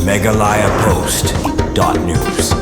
Meghalaya Post.news.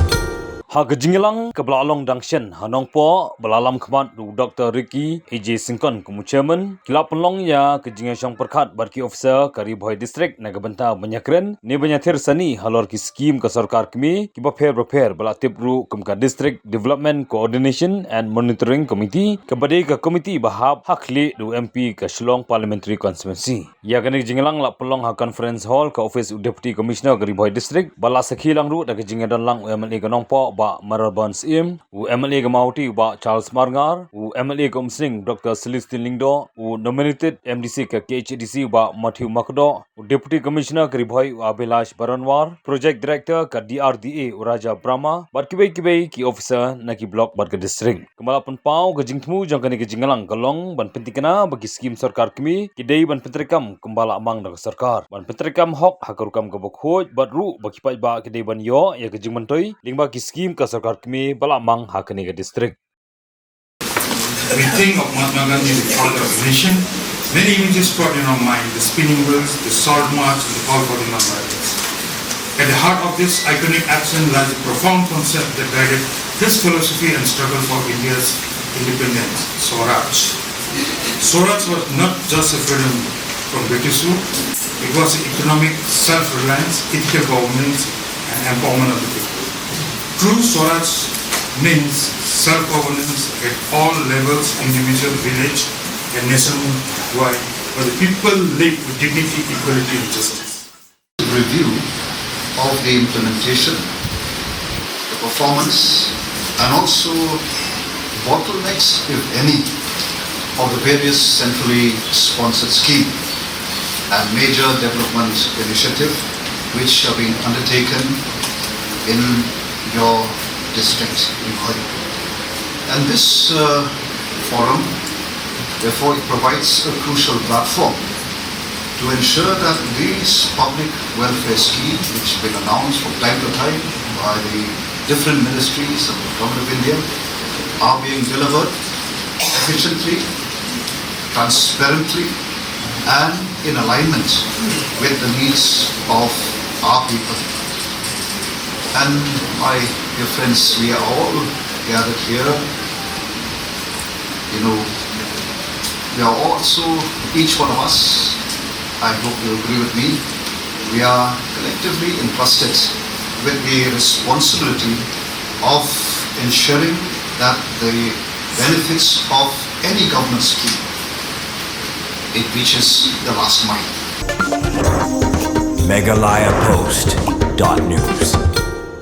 Hagajingilang kebelalong dangshen hanongpo belalam kemat du Dr. Ricky AJ Singkon kumu chairman kilap penlong ya kejingyang perkat barki officer kari boy district nagabenta banyakren ni banyathir sani halor ki scheme ka sarkar kmi ki bapher belatip ru kumka district development coordination and monitoring committee kabade ka committee bahab hakli du MP ka Shillong parliamentary constituency ya ganik jingilang la penlong ha conference hall ka office deputy commissioner kari boy district bala sakhilang ru da kejingadan lang MLA ka nongpo Marabans Im, MLA Gamauti ba Charles Marngar, MLA Komsing Dr. Celestine Lingdo, nominated MDC ka KHDC ba Matthew Makdo, Deputy Commissioner Kribhoy Abhilash Baranwar, Project Director ka DRDA Raja Brahma, bat kibay ki officer na ki block bat ka district. Kemalapan pau ka jingtmu jang kani ka jingalang kalong ban pentikana bagi skim sarkar kami, kidai ban pentrikam kembala amang da sarkar. Ban pentrikam hok hakarukam ka bokhoj bat ru bagi pai ba kidai ban yo ya ka jingmantoi, lingba ki skim ka sarkar kami bala mang hakani ka district. We think of Mahatma Gandhi, the father of the nation. Many images brought in our mind: the spinning wheels, the salt march, and the call for the non-violence. At the heart of this iconic action lies a profound concept that guided his philosophy and struggle for India's independence: Swaraj. Swaraj was not just a freedom from British rule; it was economic self-reliance, ethical governance, and empowerment of the people. True Swaraj means self-governance at all levels, individual, village, and nationwide, where the people live with dignity, equality, and justice. Review of the implementation, the performance, and also bottlenecks, if any, of the various centrally sponsored schemes and major development initiatives which are being undertaken in your district in Khoi. And this forum, therefore, it provides a crucial platform to ensure that these public welfare schemes, which have been announced from time to time by the different ministries of the Government of India, are being delivered efficiently, transparently, and in alignment with the needs of our people. And my dear friends, we are all gathered here. We are also, each one of us, I hope you agree with me, we are collectively entrusted with the responsibility of ensuring that the benefits of any government scheme, it reaches the last mile. Meghalaya Post.news.